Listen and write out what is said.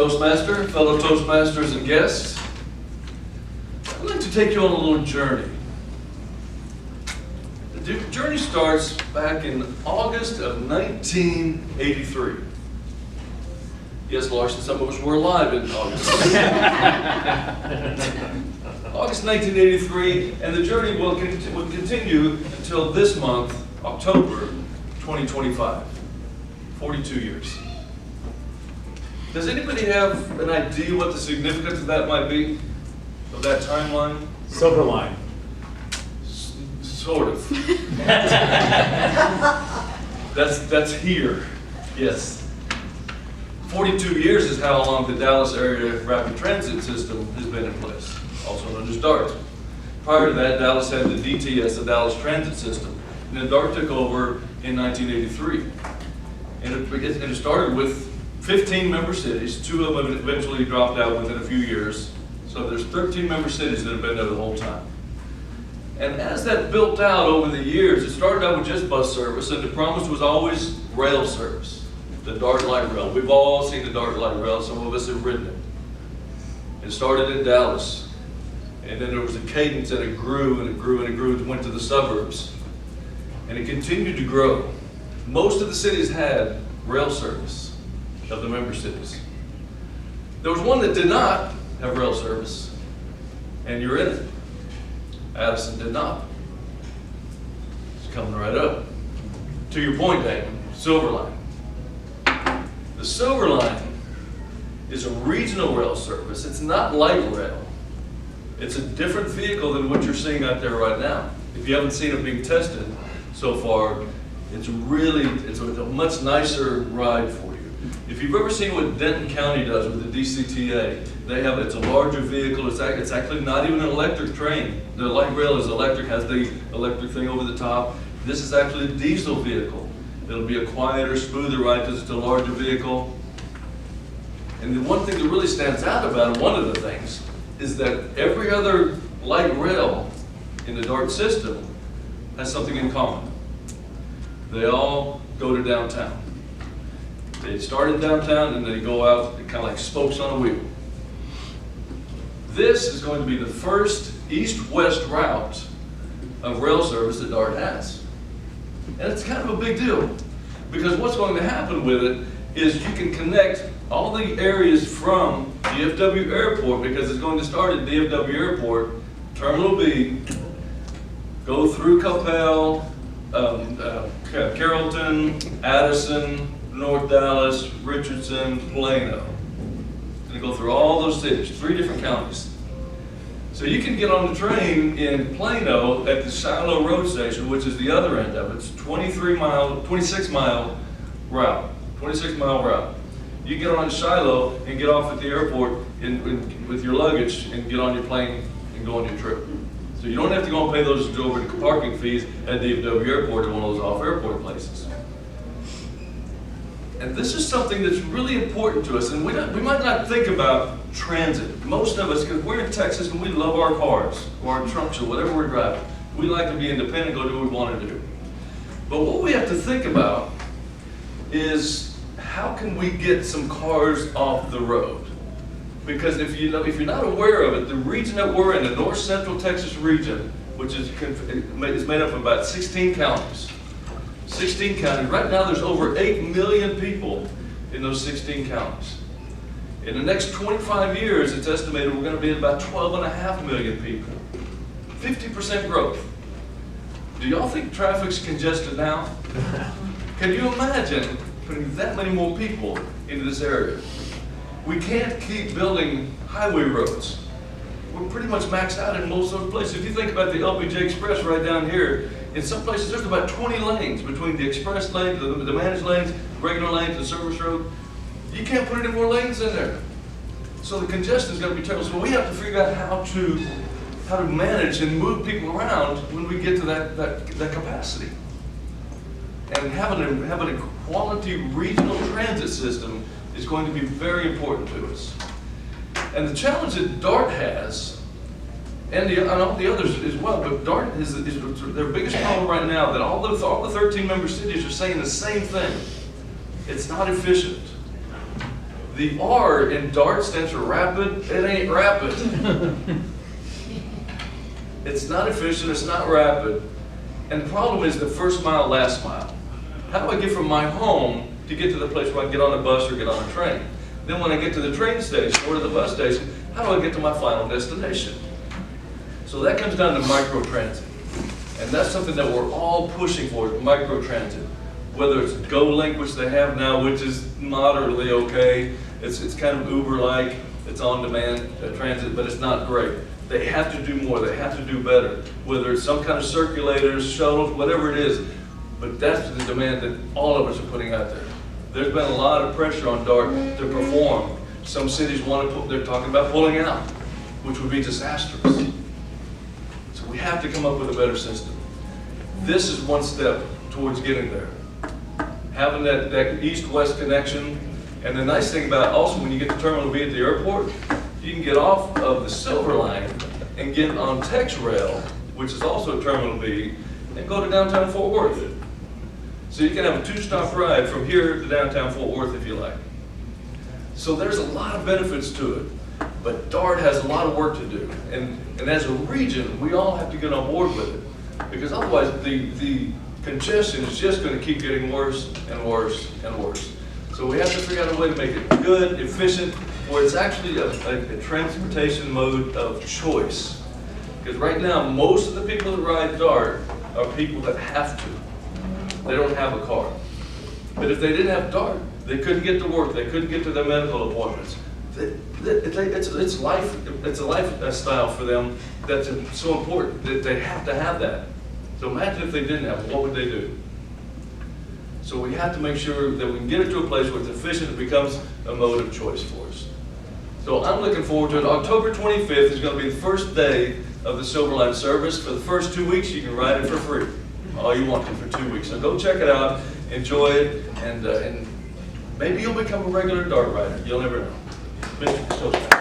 Toastmaster, fellow Toastmasters and guests. I'd like to take you on a little journey. The journey starts back in August of 1983. Yes, Larson, some of us were alive in August. August 1983, and the journey will continue until this month, October 2025. 42 years. Does anybody have an idea what the significance of that might be? Of that timeline? Silver line. Sort of. That's here. Yes. 42 years is how long the Dallas area rapid transit system has been in place, also known as DART. Prior to that, Dallas had the DTS, the Dallas Transit System, and then DART took over in 1983. And it started with 15 member cities. 2 of them eventually dropped out within a few years. So there's 13 member cities that have been there the whole time. And as that built out over the years, it started out with just bus service, and the promise was always rail service, the DART Light Rail. We've all seen the DART Light Rail. Some of us have ridden it. It started in Dallas, and then there was a cadence that it grew and it grew and it grew. It went to the suburbs, and it continued to grow. Most of the cities had rail service of the member cities. There was one that did not have rail service, and you're in it. Addison did not. It's coming right up. To your point, Damon, Silver Line. The Silver Line is a regional rail service. It's not light rail. It's a different vehicle than what you're seeing out there right now. If you haven't seen it being tested so far, it's a much nicer ride for you. If you've ever seen what Denton County does with the DCTA, it's a larger vehicle. It's actually not even an electric train. The light rail is electric, has the electric thing over the top. This is actually a diesel vehicle. It'll be a quieter, smoother ride because it's a larger vehicle. And the one thing that really stands out about it, one of the things, is that every other light rail in the DART system has something in common. They all go to downtown. They start in downtown and they go out, kind of like spokes on a wheel. This is going to be the first east-west route of rail service that DART has. And it's kind of a big deal, because what's going to happen with it is you can connect all the areas from DFW Airport, because it's going to start at DFW Airport, Terminal B, go through Coppell, Carrollton, Addison, North Dallas, Richardson, Plano. And go through all those cities, 3 different counties. So you can get on the train in Plano at the Shiloh Road Station, which is the other end of it. It's 26 mile route, 26 mile route. You get on Shiloh and get off at the airport with your luggage and get on your plane and go on your trip. So you don't have to go and pay those exorbitant parking fees at DFW Airport or one of those off-airport places. And this is something that's really important to us, and we might not think about transit. Most of us, because we're in Texas and we love our cars or our trucks or whatever we're driving. We like to be independent, go do what we want to do. But what we have to think about is, how can we get some cars off the road? Because if you're not aware of it, the region that we're in, the North Central Texas region, which is made up of about 16 counties. 16 counties. Right now there's over 8 million people in those 16 counties. In the next 25 years, it's estimated we're going to be at about 12.5 million people. 50% growth. Do y'all think traffic's congested now? Can you imagine putting that many more people into this area? We can't keep building highway roads. We're pretty much maxed out in most of those places. If you think about the LBJ Express right down here, in some places there's about 20 lanes between the express lanes, the managed lanes, regular lanes, the service road. You can't put any more lanes in there. So the congestion is going to be terrible. So we have to figure out how to manage and move people around when we get to that capacity. And having a quality regional transit system is going to be very important to us. And the challenge that DART has, and all the others as well, but DART is their biggest problem right now, that all the 13 member cities are saying the same thing. It's not efficient. The R in DART stands for rapid. It ain't rapid. It's not efficient, it's not rapid. And the problem is the first mile, last mile. How do I get from my home to get to the place where I can get on a bus or get on a train? Then when I get to the train station or to the bus station, how do I get to my final destination? So that comes down to microtransit. And that's something that we're all pushing for, microtransit. Whether it's GoLink, which they have now, which is moderately okay. It's kind of Uber-like, it's on-demand transit, but it's not great. They have to do more, they have to do better. Whether it's some kind of circulators, shuttles, whatever it is, but that's the demand that all of us are putting out there. There's been a lot of pressure on DART to perform. Some cities want to, they're talking about pulling out, which would be disastrous. So we have to come up with a better system. This is one step towards getting there. Having that east-west connection, and the nice thing about it also, when you get to Terminal B at the airport, you can get off of the Silver Line and get on TexRail, which is also Terminal B, and go to downtown Fort Worth. So you can have a two-stop ride from here to downtown Fort Worth if you like. So there's a lot of benefits to it, but DART has a lot of work to do. And as a region, we all have to get on board with it, because otherwise the congestion is just going to keep getting worse and worse and worse. So we have to figure out a way to make it good, efficient, where it's actually a transportation mode of choice. Because right now, most of the people that ride DART are people that have to. They don't have a car. But if they didn't have DART, they couldn't get to work, they couldn't get to their medical appointments. It's a lifestyle for them that's so important that they have to have that. So imagine if they didn't have it, what would they do? So we have to make sure that we can get it to a place where it's efficient, it becomes a mode of choice for us. So I'm looking forward to it. October 25th is going to be the first day of the Silver Line service. For the first 2 weeks, you can ride it for free. All you want to for 2 weeks. So go check it out, enjoy it, and maybe you'll become a regular DART rider. You'll never know. Mr. Silver.